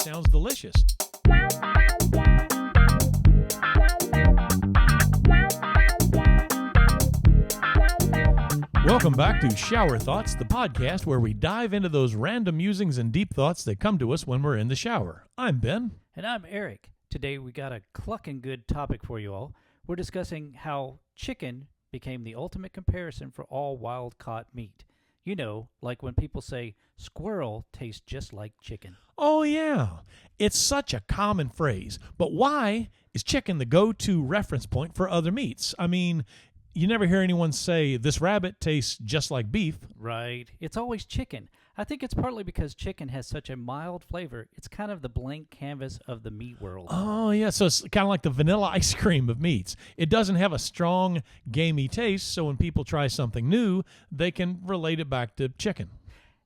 sounds delicious. Welcome back to Shower Thoughts, the podcast where we dive into those random musings and deep thoughts that come to us when we're in the shower. I'm Ben. And I'm Eric. Today we got a clucking good topic for you all. We're discussing how chicken became the ultimate comparison for all wild-caught meat. You know, like when people say squirrel tastes just like chicken. Oh, yeah. It's such a common phrase. But why is chicken the go-to reference point for other meats? I mean, you never hear anyone say, this rabbit tastes just like beef. Right. It's always chicken. I think it's partly because chicken has such a mild flavor. It's kind of the blank canvas of the meat world. Oh, yeah. So it's kind of like the vanilla ice cream of meats. It doesn't have a strong, gamey taste, so when people try something new, they can relate it back to chicken.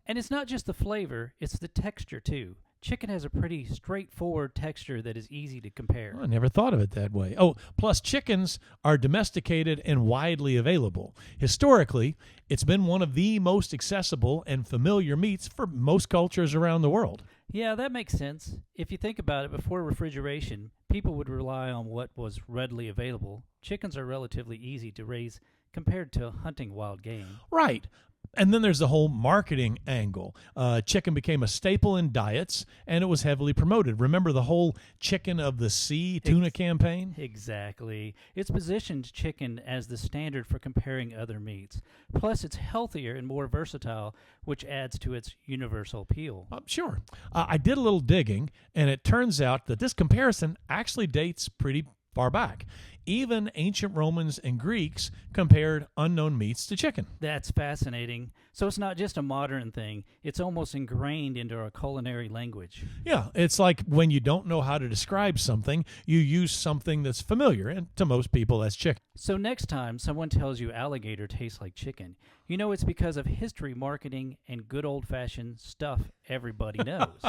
And it's not just the flavor, it's the texture, too. Chicken has a pretty straightforward texture that is easy to compare. I never thought of it that way. Oh, plus chickens are domesticated and widely available. Historically, it's been one of the most accessible and familiar meats for most cultures around the world. Yeah, that makes sense. If you think about it, before refrigeration, people would rely on what was readily available. Chickens are relatively easy to raise compared to hunting wild game. Right. And then there's the whole marketing angle. Chicken became a staple in diets, and it was heavily promoted. Remember the whole chicken of the sea tuna campaign? Exactly. It's positioned chicken as the standard for comparing other meats. Plus, it's healthier and more versatile, which adds to its universal appeal. Sure. I did a little digging, and it turns out that this comparison actually dates pretty far back. Even ancient Romans and Greeks compared unknown meats to chicken. That's fascinating. So it's not just a modern thing. It's almost ingrained into our culinary language. Yeah, it's like when you don't know how to describe something, you use something that's familiar, and to most people, that's chicken. So next time someone tells you alligator tastes like chicken, you know it's because of history, marketing, and good old-fashioned stuff everybody knows.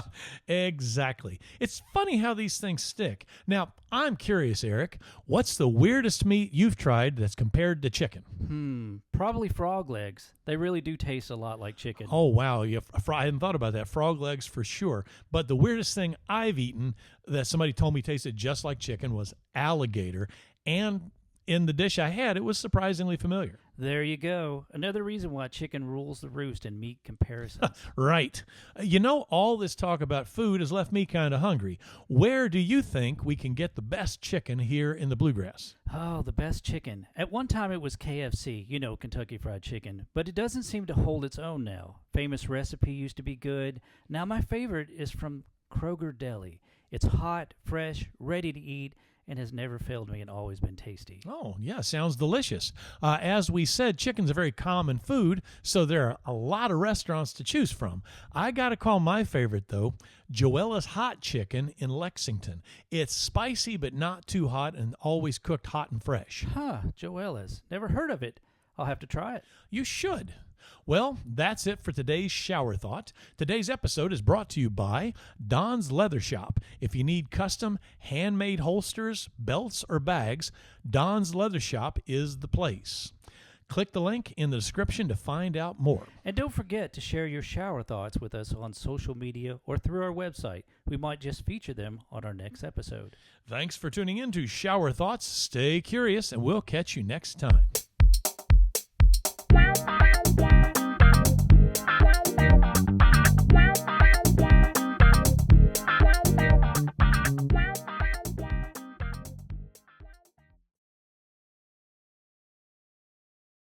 Exactly. It's funny how these things stick. Now, I'm curious, Eric, what's the weirdest meat you've tried that's compared to chicken? Probably frog legs. They really do taste a lot like chicken. Oh, wow. I hadn't thought about that. Frog legs for sure. But the weirdest thing I've eaten that somebody told me tasted just like chicken was alligator. And in the dish I had, it was surprisingly familiar. There you go. Another reason why chicken rules the roost in meat comparisons. Right. You know, all this talk about food has left me kind of hungry. Where do you think we can get the best chicken here in the Bluegrass? Oh, the best chicken. At one time it was KFC, you know, Kentucky Fried Chicken, but it doesn't seem to hold its own now. Famous Recipe used to be good. Now my favorite is from Kroger Deli. It's hot, fresh, ready to eat, and has never failed me and always been tasty. Oh, yeah, sounds delicious. As we said, chicken's a very common food, so there are a lot of restaurants to choose from. I got to call my favorite, though, Joella's Hot Chicken in Lexington. It's spicy but not too hot and always cooked hot and fresh. Joella's. Never heard of it. I'll have to try it. You should. Well, that's it for today's Shower Thought. Today's episode is brought to you by Don's Leather Shop. If you need custom, handmade holsters, belts, or bags, Don's Leather Shop is the place. Click the link in the description to find out more. And don't forget to share your shower thoughts with us on social media or through our website. We might just feature them on our next episode. Thanks for tuning in to Shower Thoughts. Stay curious, and we'll catch you next time.